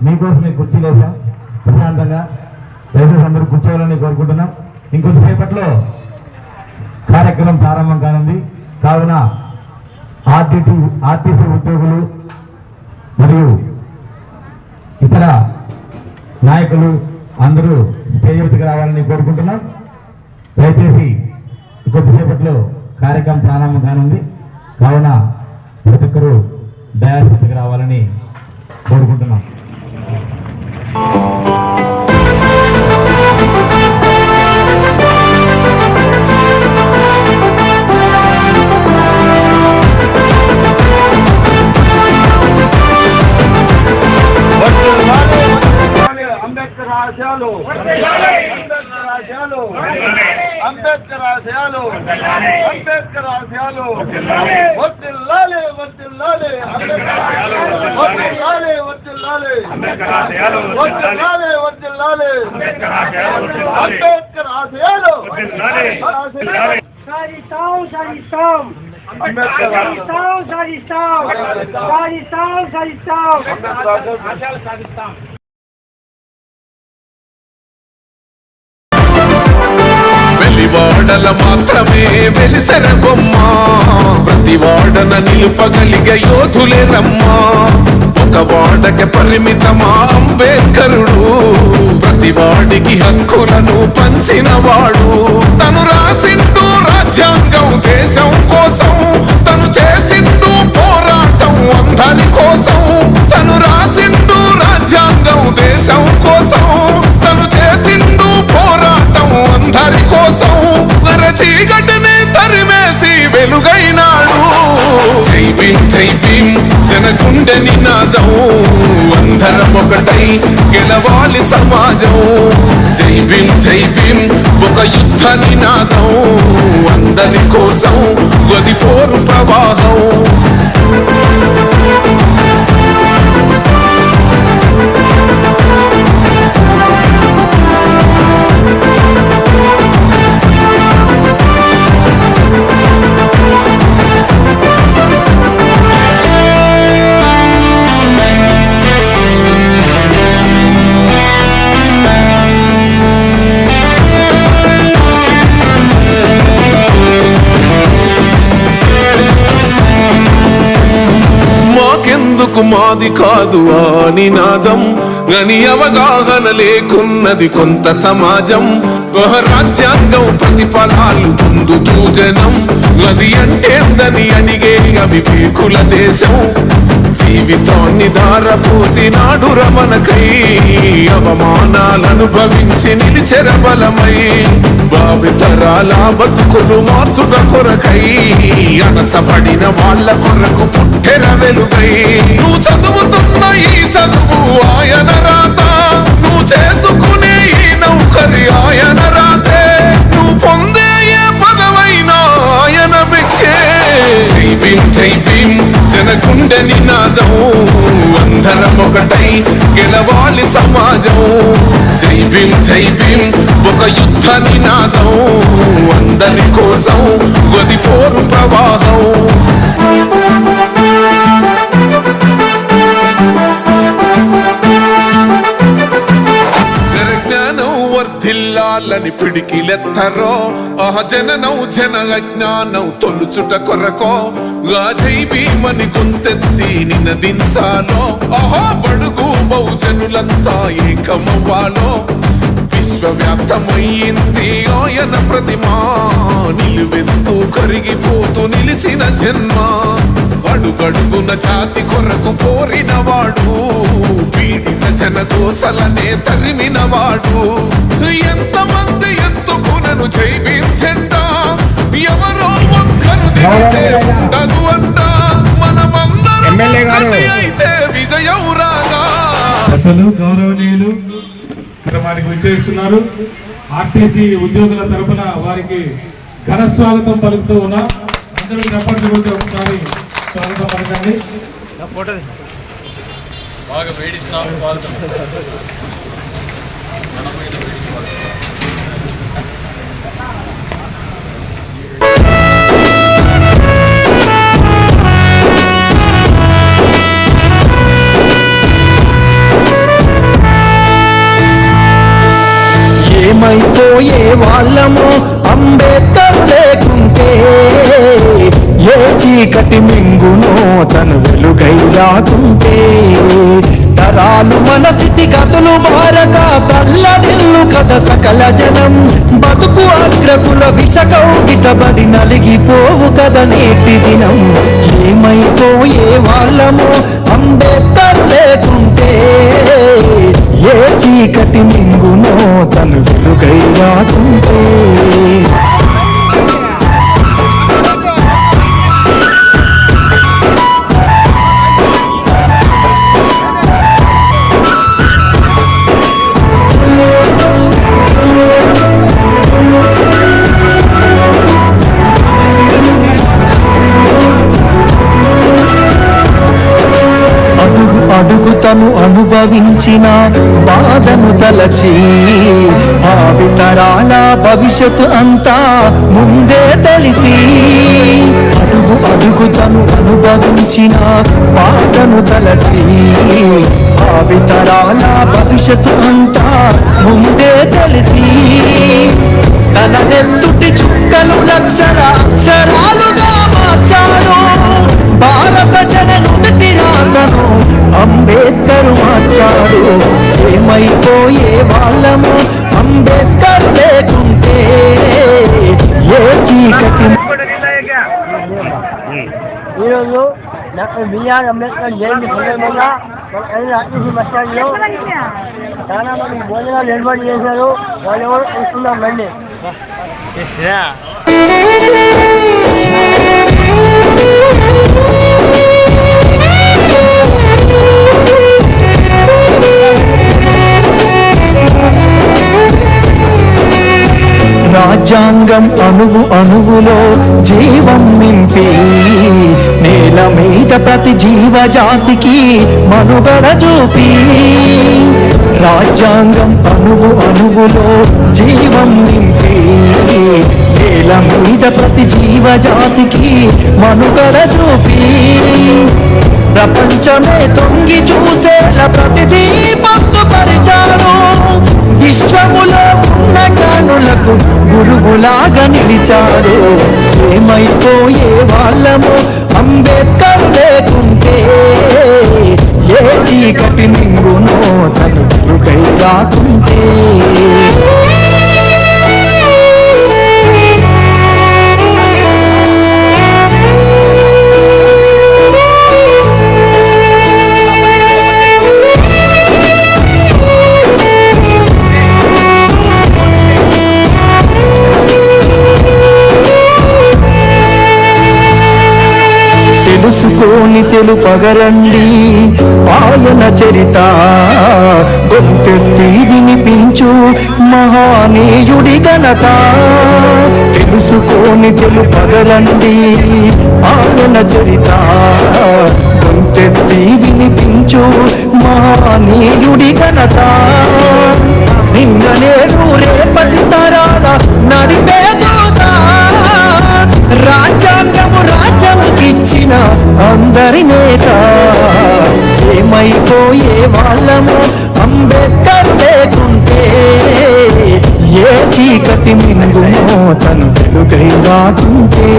మీకోసం కుర్చీలు వేసాం ప్రశాంతంగా దయచేసి అందరూ కూర్చోవాలని కోరుకుంటున్నాం. ఇంకొద్దిసేపట్లో కార్యక్రమం ప్రారంభం కానుంది. కావున ఆర్టీసీ ఉద్యోగులు మరియు ఇతర నాయకులు అందరూ స్టేజ్ వద్దకు రావాలని కోరుకుంటున్నాం. దయచేసి కొద్దిసేపట్లో కార్యక్రమం ప్రారంభం కానుంది. కావున ప్రతి ఒక్కరూ డయాస్ వద్దకు రావాలని కోరుకుంటున్నాం. అంబేద్కర్ ఆశయాలు అంబేద్కర్ ఆశయాలు అంబేద్కర్ ఆశయాలు వర్ధిల్లాలి వర్ధిల్లాలి వర్ధిల్లాలి వర్ధిల్లాలి వర్ధిల్లాలి వర్ధిల్లాలి అంబేద్కర్ ఆశయాలు సాధిస్తాం సాధిస్తాం సాధిస్తాం సాధిస్తాం సాధిస్తాం సాధిస్తాం. వాడల మాత్రమే వెలిసెర బొమ్మ, ప్రతి వాడన నిలుపగలిగే యోధులే రమ్మా. ఒక వాడకి పరిమితమా అంబేద్కరుడు, ప్రతి వాడికి హక్కులను పంచిన వాడు. తను రాసిండు రాజ్యాంగం దేశం కోసం, తను చేసిండు పోరాటం అందరి కోసం. తను రాసిండు రాజ్యాంగం దేశం కోసం, తను చేసిండు పోరాటం అందరి కోసం. చీకటిని తరిమేసి వెలుగైనాడు. జై భీం జై భీం జనగుండె నినాదం, అందరం ఒకటై గెలవాలి సమాజం. జై భీం జై భీం ఒక యుద్ధ నినాదం, అందరి కోసం గది పోరు ప్రవాహం. మాది కాదు ఆ నినాదం, గని అవగాహన లేకున్నది కొంత సమాజం. రాజ్యాంగం ప్రతిఫలాలు పొందుతూ జనం, అది అంటేందని అడిగే అవివేకుల దేశం. జీవితాన్ని ధారపోసినాడు రమణకై, అవమానాలనుభవించి నిలిచెర బలమై. భావితరాల బతుకులు మార్చుట కొరకై, అణచబడిన వాళ్ళ కొరకు పుట్టెర వెలుగై. నువ్వు చదువుతున్న ఈ చదువు ఆయన రాత, నువ్వు చేసుకునే ఈ నౌకరి ఆయన రాతే, నువ్వు పొందే ఏ పదవైనా ఆయన భిక్షే. జై భీం జై భీం జనగుండె నినాదం, అందరం ఒకటై గెలవాలి సమాజం. జై భీం జై భీం ఒక యుద్ధ నినాదం, అందరి కోసం గది పోరు ప్రవాహం. వర్ధిల్లాలని పిడికిలెత్తరో, ఆహ జననం జన అజ్ఞానం తొలుచుట కొరకో. జై భీమని గుంతెత్తి నినదించాలో, ఆహా బడుగు బహుజనులంతా ఏకమవ్వాలో. విశ్వవ్యాప్తమయ్యింది ఆయన ప్రతిమా, నిలువెత్తు కరిగిపోతూ నిలిచిన జన్మ. అడుగడుగున జాతి కొరకు పోరినవాడు, పీడిత జన కోసలనే తరిమినవాడు. ఎంతమంది ఎత్తుకునను జై భీం జెండా, ఎవరో ఒక్కరు దిగితే ఉండదు అంట. మనమందరం అయితే విజయం రాగా. గౌరవనీయులు కార్యక్రమానికి విచ్చేస్తున్నారు. ఆర్టీసీ ఉద్యోగుల తరపున వారికి ఘన స్వాగతం పలుకుతూ ఉన్నాం. అందరూ చెప్పండి, ఒకసారి స్వాగతం పలకండి. బాగా వేడిస్తున్నాం స్వాగతం. ఏమైపోయే వాళ్ళము అంబేద్కర్ లేకుంటే, ఏ చీకటి మింగునో తను వెలుగై రాకుంటే, తరాలు మన స్థితిగతులు మారక తల్లడిల్లు కథ సకల జనం, బతుకు అగ్రకుల విషకౌగిటబడి నలిగిపోవు కథ నేటి దినం. ఏమైపోయే వాళ్ళము అంబేద్కర్ లేకుంటే, ఏ చీకటి మింగునో తను వెలుగై రాకుంటే. అడుగు తను అనుభవించిన బాధను తలచి, భావితరాల భవిష్యత్తు అంతా ముందే తెలిసి, అడుగు తను అనుభవించిన బాధను తలచి, భావితరాల భవిష్యత్తు అంతా ముందే తెలిసి, తన నెత్తుటి చుక్కలు లక్షల అక్షరాలుగా మార్చాడు, భారత జననుడి రాతను అంబేద్కర్ మార్చాడు. ఏమైపోయే వాళ్ళము అంబేద్కర్ లేకుంటే, ఏ చీకటి. ఈరోజు డాక్టర్ బిఆర్ అంబేద్కర్ జయంతి సందర్భంగా ఆర్టీసీ బస్ స్టాండ్లో చాలా మంది భోజనాలు ఏర్పాటు చేశారు. వాళ్ళు ఎవరు చూస్తున్నాం రండి. రాజ్యాంగం అణువు అణువులో జీవం నింపి, నేల మీద ప్రతి జీవజాతికి మనుగడ చూపి, రాజ్యాంగం అణువు అణువులో జీవం నింపి, నేల మీద ప్రతి జీవజాతికి మనుగడ చూపి, ప్రపంచమే తొంగి చూసేలా ప్రతిదీ పొందుపరిచాడు, విశ్వములో ఉన్న జ్ఞానులకు గురువులాగా నిలిచాడు. ఏమైపోయే వాళ్ళము అంబేద్కర్ లేకుంటే, ఏ చీకటి మింగునో తను వెలుగై రాకుంటే. తెలుసుకోని తెలుపగరండి ఆయన చరిత, గొంతెత్తి వినిపించు మహానీయుడి ఘనత. తెలుసుకోని తెలుపగరండి ఆయన చరిత, గొంతెత్తి వినిపించు మహానీయుడి ఘనత. నిన్న నేడు రేపటి తరాల నడిపే దూత, రాజ్యాంగము రాజ్యముకిచ్చిన అందరి నేత. ఏమైపోయే వాళ్ళము అంబేద్కర్ లేకుంటే, ఏ చీకటి మింగునో తను వెలుగై రాకుంటే.